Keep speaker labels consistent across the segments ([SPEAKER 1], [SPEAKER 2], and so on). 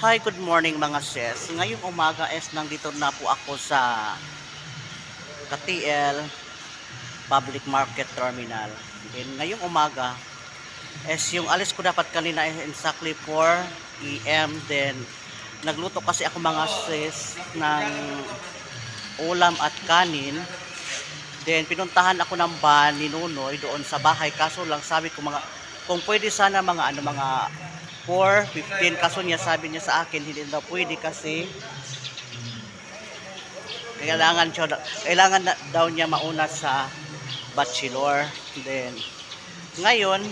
[SPEAKER 1] Hi, good morning mga sis. Ngayong umaga nandito na po ako sa KTL Public Market Terminal. Then ngayong umaga yung alis ko dapat kanina exactly 4 AM. Then nagluto kasi ako mga sis ng ulam at kanin. Then pinuntahan ako ng van ni Nunoy doon sa bahay, kaso lang sabi ko kung pwede sana mga 4:15, kaso sabi niya sa akin hindi daw pwede kasi kailangan daw niya mauna sa bachelor. Then ngayon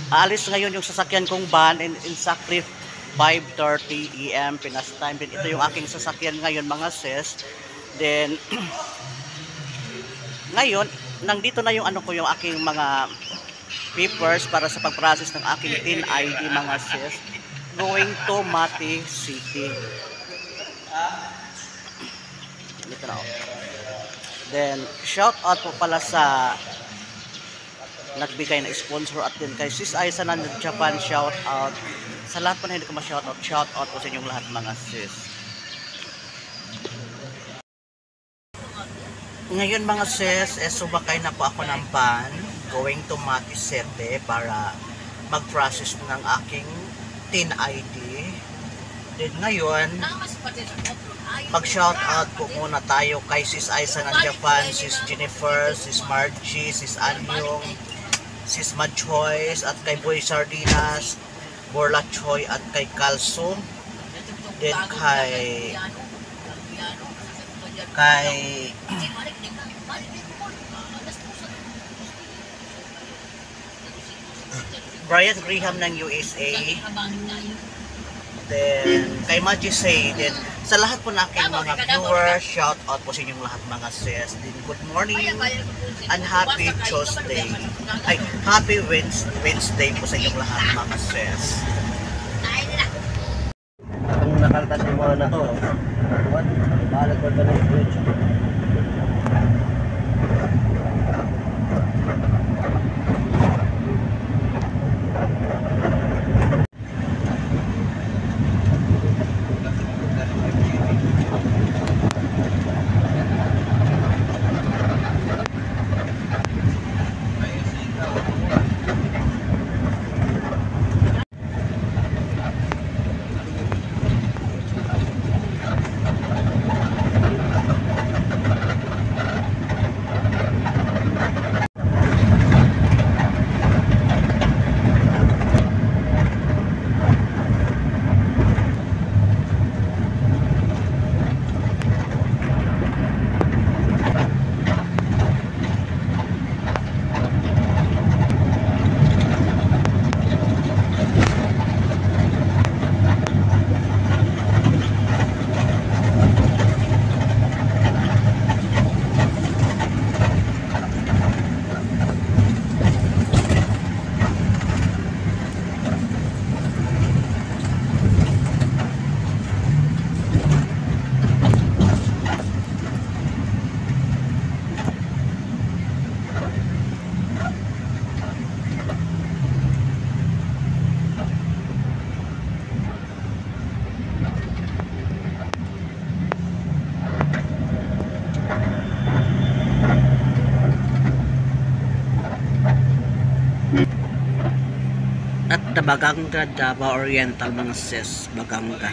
[SPEAKER 1] aalis ngayon yung sasakyan kong van in exactly 5:30 AM Pinas time. Then ito yung aking sasakyan ngayon mga sis. Then ngayon nandito na yung yung aking mga papers para sa pag-process ng aking TIN ID mga sis, going to Mati City. Dito na ako. Then shout out po pala sa nagbigay na sponsor at din kay Sis Aiza ng Japan. Shout out sa lahat po na hindi ko ma-shout out po sa inyong lahat mga sis. Ngayon mga sis, subakay na po ako ng van going to Mati City para mag-process ng aking TIN ID. Then ngayon, pag-shoutout po muna tayo kay Sis Aiza ng Japan, Sis Jennifer, Sis Margie, Sis Anyong, Sis Madchoys, at kay Boy Sardinas, Borla Choy, at kay Kalso. Then kay Brian Graham ng USA. Then kay Majisay. Then sa lahat po na aking mga viewers, shout out po sa inyong lahat mga sis. Then good morning and happy Tuesday. Ay, happy Wednesday po sa inyong lahat mga sis.
[SPEAKER 2] Kung nakaltas yung mga na to, balag ba na yung bridge?
[SPEAKER 1] At Baganga, Davao Oriental mga sis, Baganga.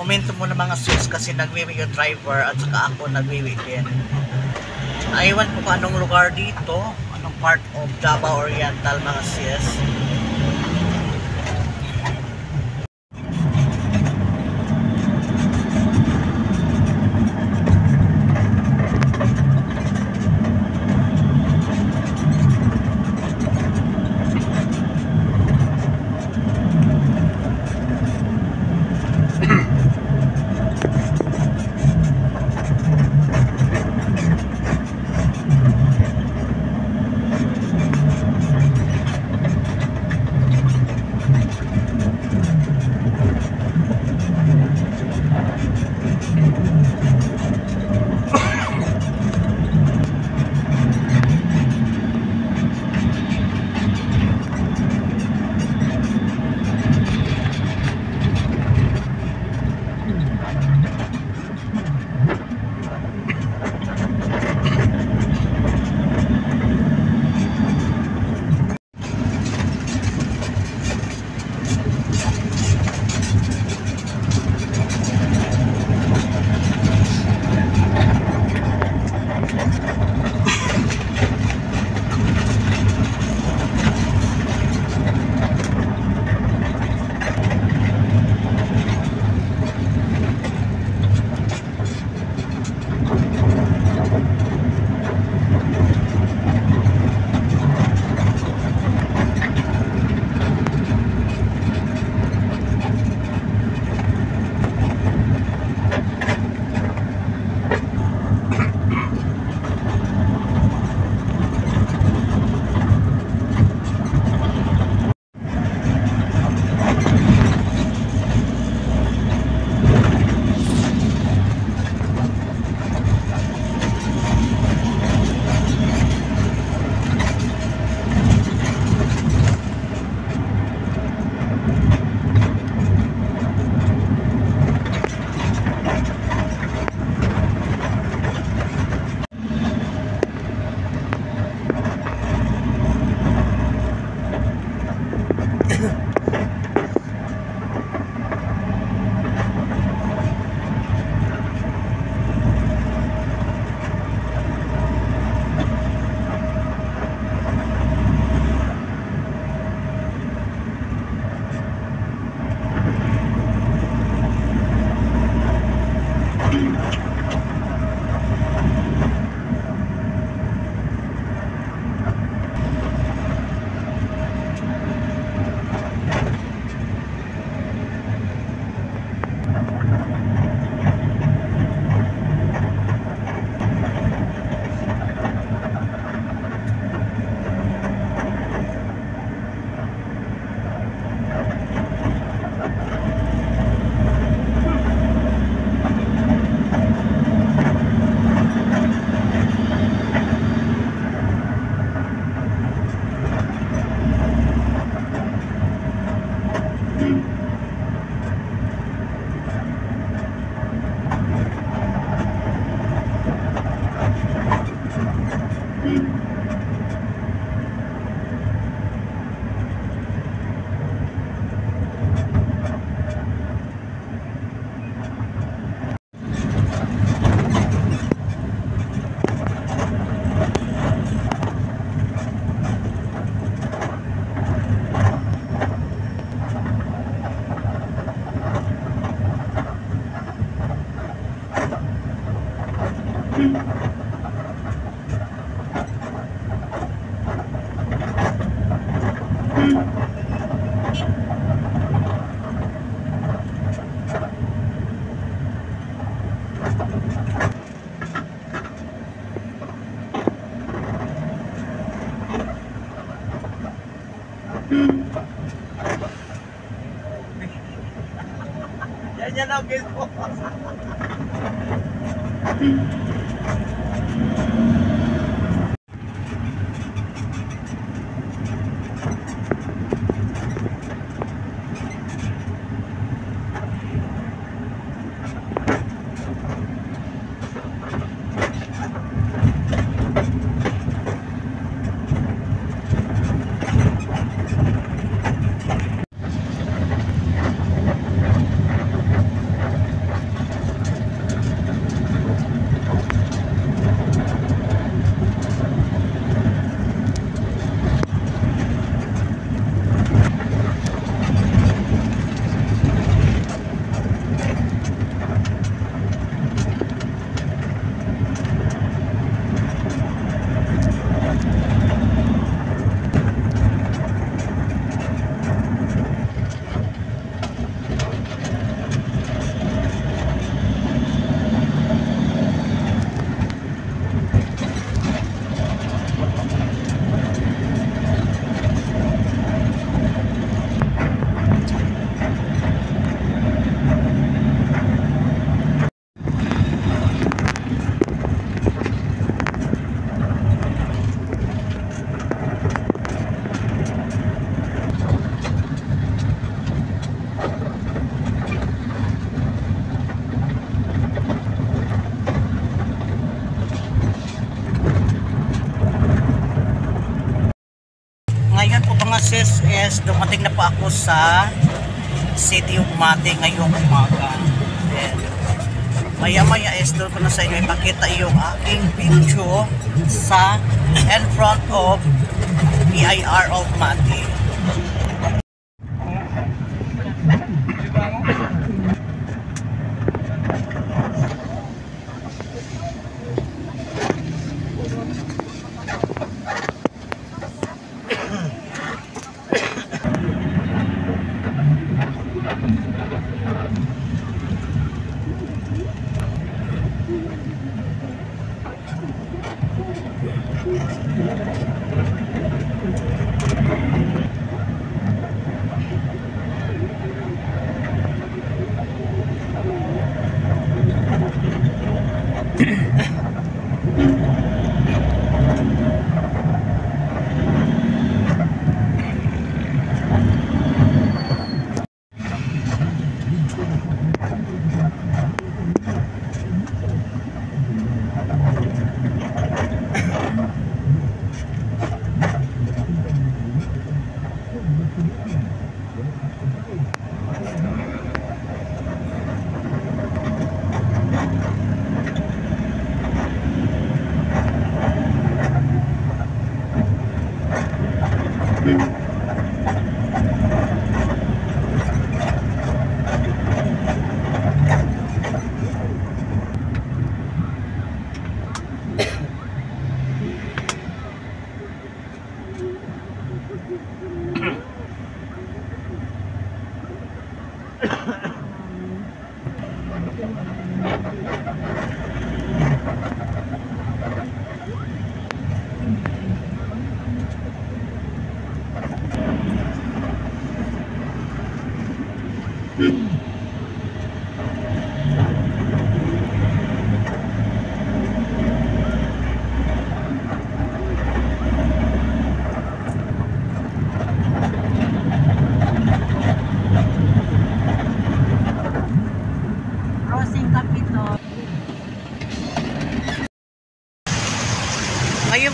[SPEAKER 1] Komento mo na mga sis kasi nagwiwi yung driver at saka ako nagwiwi din. Aywan ko kung anong lugar dito, anong part of Davao Oriental mga sis.
[SPEAKER 2] Yan yan ang gusto ko.
[SPEAKER 1] Ngayon po mga sis is dumating na po ako sa City of Mate ngayong umaga. And maya maya is doon ko na sa inyo ipakita yung aking video sa in front of PIR of Mate.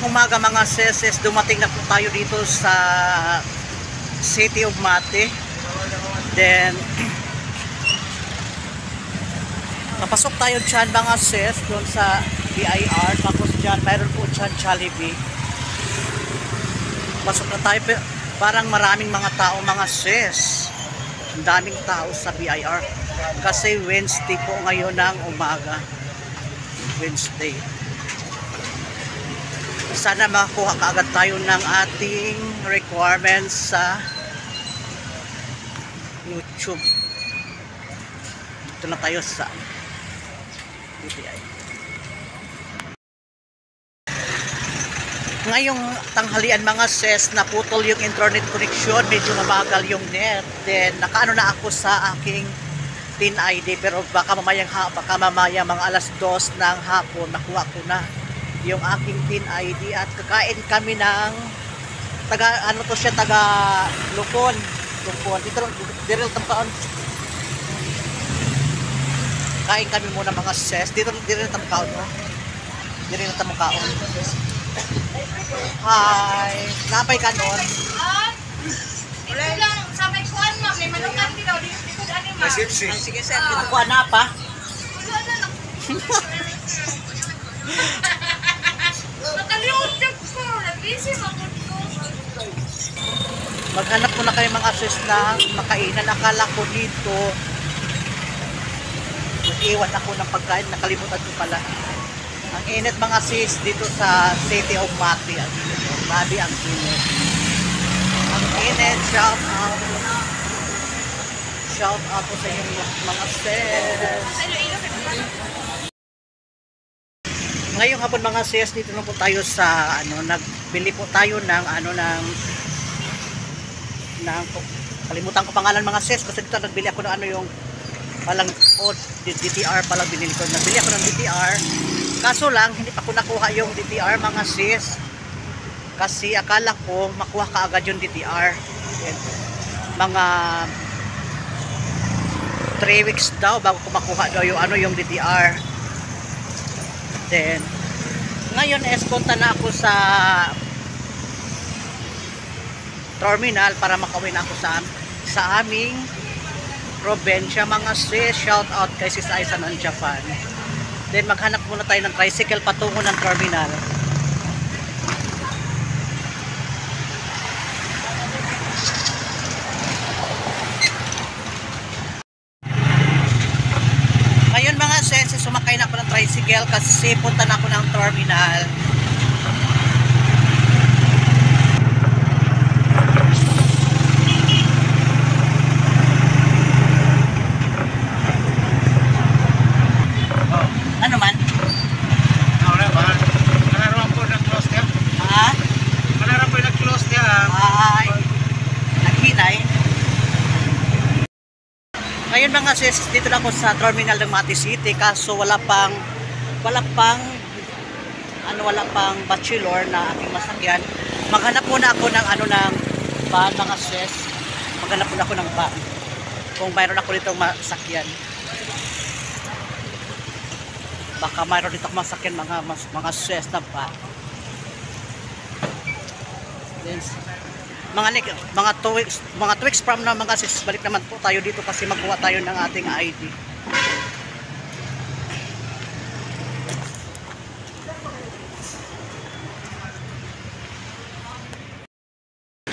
[SPEAKER 1] umaga mga sis, dumating na po tayo dito sa City of Mati. Then papasok tayo dyan mga sis doon sa BIR. Tapos dyan mayroon po dyan Jollibee. Pasok na tayo, parang maraming mga tao mga sis. Ang daming tao sa BIR kasi Wednesday po ngayon ng umaga. Wednesday. Sana makakuha kaagad tayo ng ating requirements sa YouTube. Dito na tayo sa DTI. Ngayong tanghalian mga sis, naputol yung internet connection, medyo mabagal yung net. Then nakaano na ako sa aking PIN ID, pero baka mamaya mga alas 2 ng hapon nakuha ko na yung aking PIN ID at kakain kami ng taga Lupon dito diril tampaan. Kain kami muna mga sis dito diril tampaan, no? Diril tampaan. Hi, napay ka noon?
[SPEAKER 3] Wala lang, sabay kuan ma'am, may manukan din daw dito ani ma'am.
[SPEAKER 1] Sige sir, dito ko na pa.
[SPEAKER 3] Wala na lang. Nakalimutan ko, nabisi magod ko.
[SPEAKER 1] Maghanap muna kayo mga sis na makainan. Akala ko dito iwan ako ng pagkain, nakalimutan ko pala. Ang init mga sis dito sa City of Mati. Grabe ang init. Ang init, shout out po sa inyo mga sis. Ngayong hapon mga sis, dito na po tayo sa nagbili po tayo ng kalimutan ko pangalan mga sis, kasi dito nagbili ako ng yung palang DTR palang binili ko. Nagbili ako ng DTR. Kaso lang hindi pa ko nakuha yung DTR mga sis. Kasi akala ko makuha kaagad yung DTR. Mga 3 weeks daw bago ko makuha daw yung DTR. Then ngayon punta na ako sa terminal para makauwi na ako sa aming probinsya mga sis. Shout out kay Sis Aiza ng Japan. Then maghanap muna tayo ng tricycle patungo ng terminal. Ngayon mga sis, sumakay na ako ng tricycle kasi punta na ako ng terminal. Ano man?
[SPEAKER 2] Manarawan po nag-close niya.
[SPEAKER 1] Ha?
[SPEAKER 2] Manarawan po nag-close niya.
[SPEAKER 1] Ay, naghinay. Ngayon mga sis, dito na ako sa terminal ng Mati City, kaso wala pang bachelor na aking masakyan. Maghanap muna ako ng ng van mga sis. Maghanap muna ako ng van. Kung mayroon ako dito masakyan. Baka mayroon dito masakyan mga sis na van. Then, mga 2 weeks from now mga sis, balik naman po tayo dito kasi magkuha tayo ng ating ID.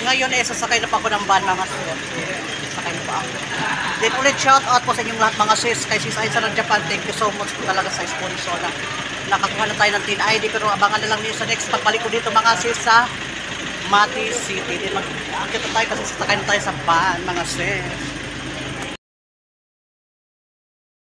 [SPEAKER 1] Ngayon sasakay na pa ako ng van mga sis. Sasakay na pa ako. Then ulit shout out po sa inyong lahat mga sis, kay Sis Aiza ng Japan. Thank you so much po talaga sa sponsor na nakakuha na tayo ng TIN ID, pero abangan na lang niyo sa next pagbalik ko dito mga sis sa Mati City. Then mag-aakit na tayo kasi sasakay na tayo sa van mga sis.